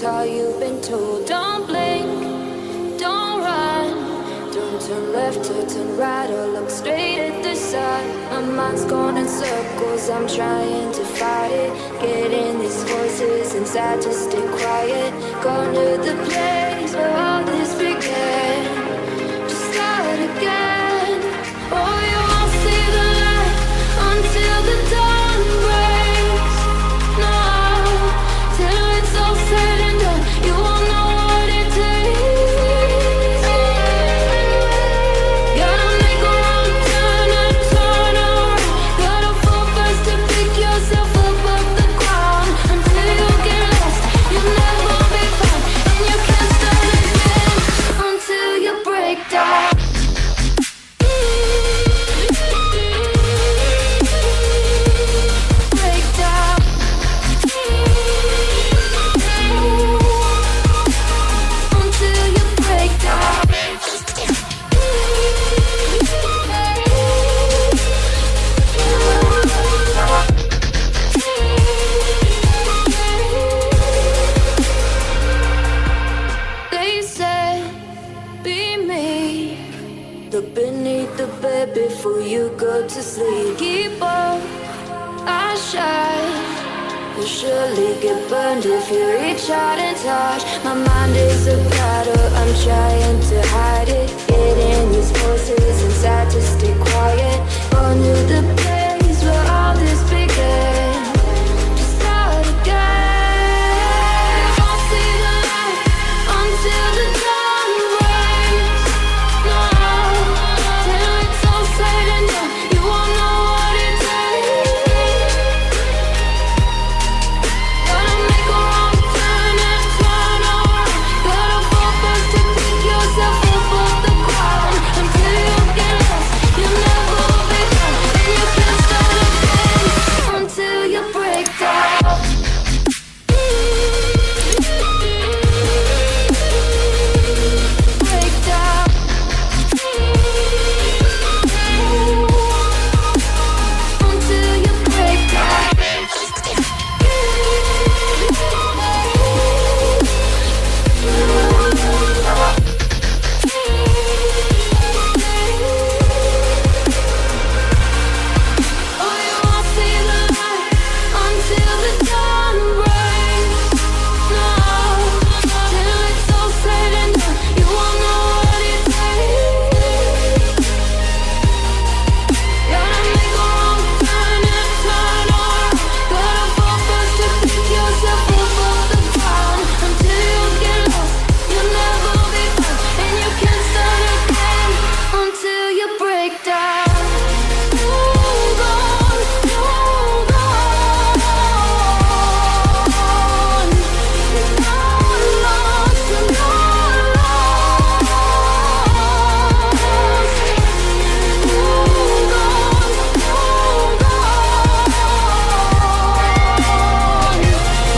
all you've been told. Don't blink, don't run, don't turn left or turn right or look straight at the sun. My mind's going in circles, I'm trying to fight it. Getting these voices inside to stay quiet. Going to the place where all this began. Just start again. Oh, you won't see the light until the dawn breaks. No, till it's all said and done, you won't know what it takes. Gotta make a wrong turn and turn around. Gotta fall fast to pick yourself up off the ground. Until you get lost, you'll never be found. And you can't start again until you break down. Break down. Until you break down. They said, be me. Look beneath the bed before you go to sleep. Keep on, I shine. You'll surely get burned if you reach out and touch. My mind is a battle, I'm trying to hide it. Getting these voices inside to stay quiet. On to the place where all this began. Just start again. Won't see the light until the dawn breaks. No, till it's all said and done, you won't know what it takes. Gotta make a wrong turn and turn around. Gotta fall fast to pick yourself up off the ground. Until you get lost, you'll never be found. And you can't start again until you break down. Break down. Until you break down. Oh, you won't see the light until the dawn breaks. No, till it's all said and done, you won't know what it takes. Gotta make a wrong turn and turn around. Gotta fall fast to pick yourself up off the ground. Until you get lost, you'll never be found. And you can't start again until you break down. Hold on, hold on. You're not lost, you're not lost. Hold on, hold on.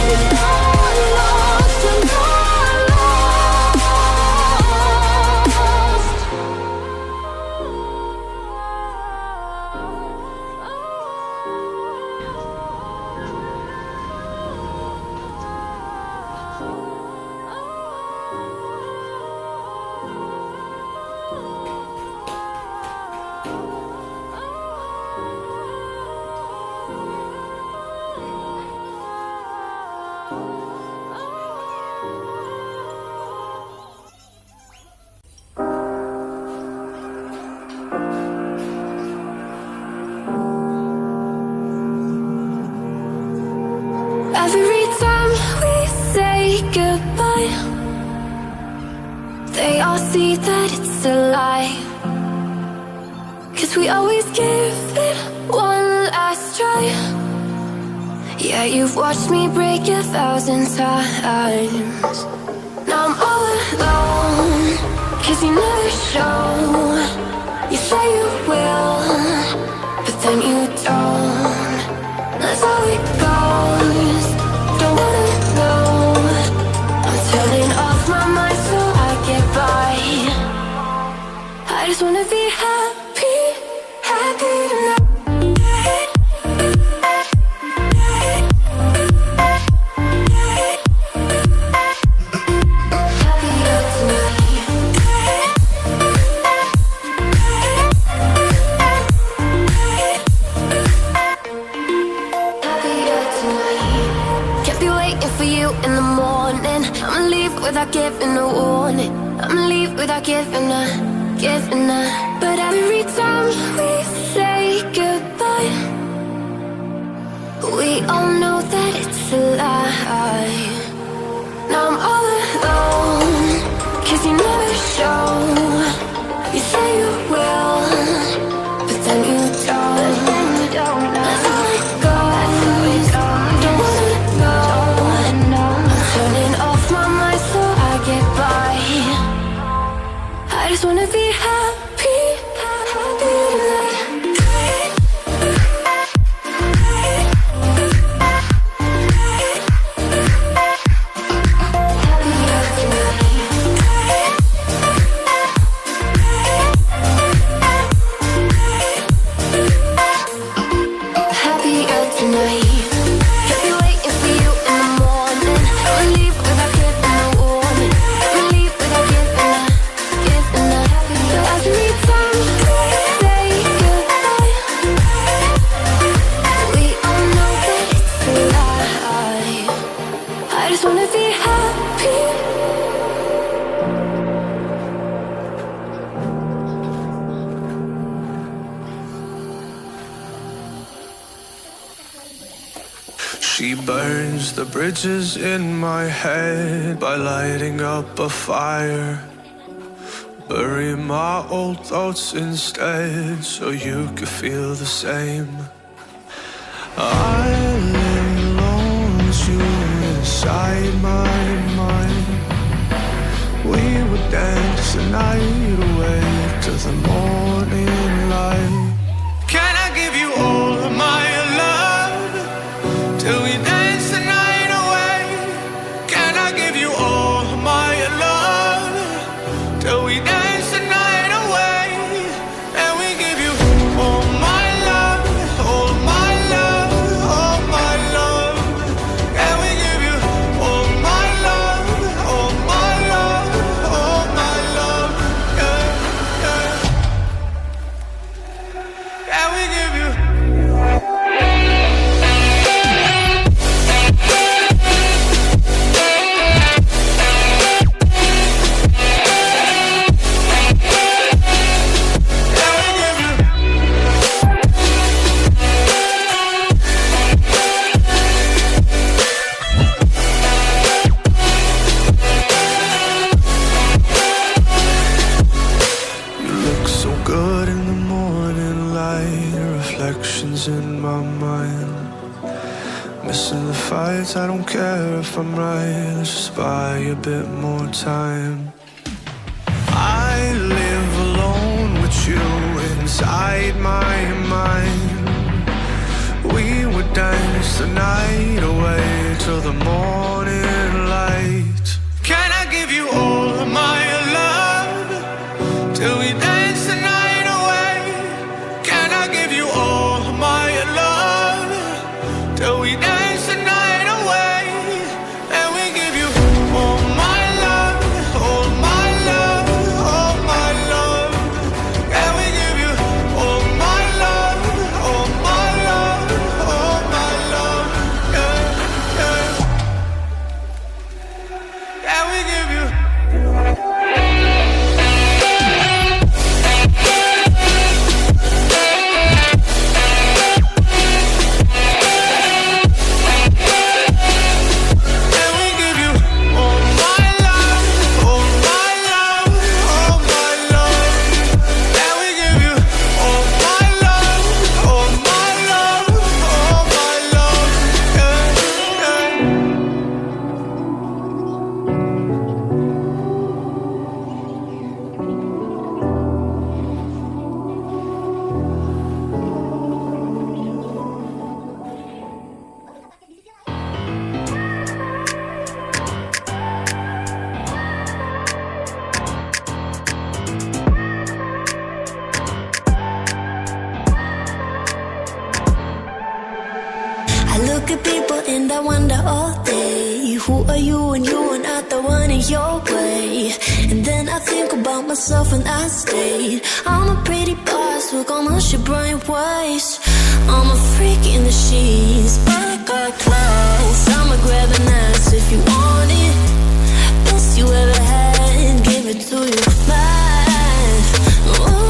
You're not lost, you're not Every time we say goodbye, they all see that it's a lie. 'Cause we always give it one last try. Yeah, you've watched me break 1,000 times. Now I'm all alone, 'cause you never show. You say you will, but then you don't. That's how it goes. Don't wanna know. I'm turning off my mind so I get by. I just wanna be happy, happy tonight. without giving a warning. I'ma leave without giving a. But every time we say goodbye, we all know that it's a lie. Now I'm all alone, 'cause you never show. You say you will, but then you don't. That's how it goes. Don't wanna know. I'm turning off my mind so I get by. I just wanna be happy, happy tonight. She burns the bridges in my head by lighting up a fire. Bury my old thoughts instead so you could feel the same. I live alone with you inside my mind. We would dance the night away to the morning light. Can I give you all of my love till we dance the night away? Can I give you all of my love till we dance the night away? And we give you all my love, all my love, all my love. And we give you all my love, all my love, all my love. Yeah, yeah. And we give you. In my mind, missing the fights. I don't care if I'm right. Let's just buy a bit more time. I live alone with you inside my mind. We would dance the night away till the morning light. Can I give you all of my love till we dance the night away? Can I give you all of my love till we dance the night away? And we give you all my love, all my love, all my love. And we give you all my love, all my love, all my love. Yeah, yeah. And we give you. Look at people and I wonder all day, who are you and you are not the one in your way. And then I think about myself and I stayed. I'm a pretty boss with almost your brain waves. I'm a freak in the sheets, but I got class. I'ma grab an ass if you want it. best you ever had. Give it to you, mine. Ooh.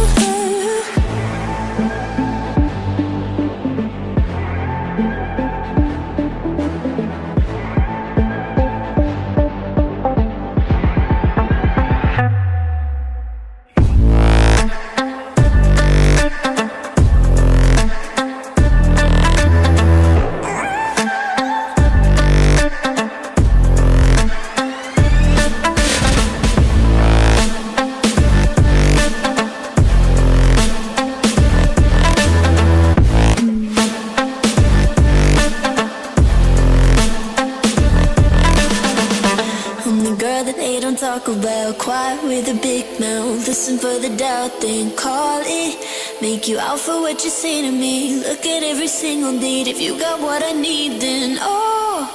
Talk about quiet with a big mouth. Listen for the doubt, then call it. Make you out for what you say to me. Look at every single need. If you got what I need, then oh,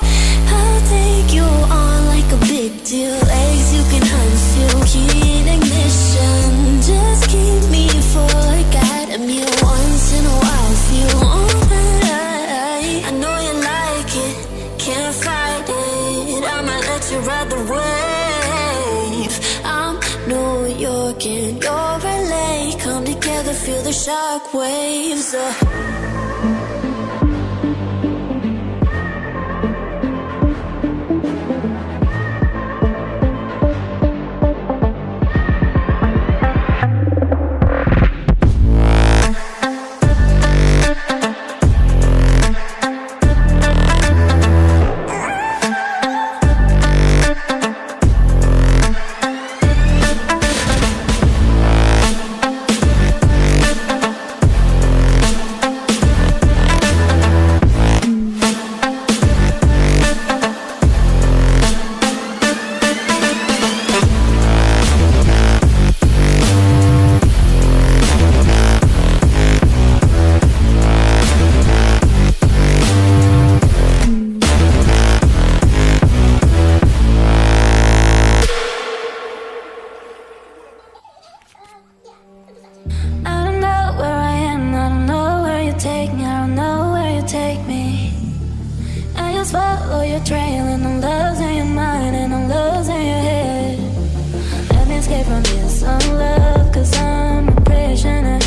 I'll take you on like a big deal. Legs you can unseal, key in ignition. Just keep me full like at a meal. Once in a while, feel alright. I know you like it, can't fight it. I'ma let you ride the wave. I'm New York and you're LA. Come together, feel the shock waves. Follow your trail and I'm losing your mind and I'm losing your head. Let me escape from this unlove, cause I'm a prisoner.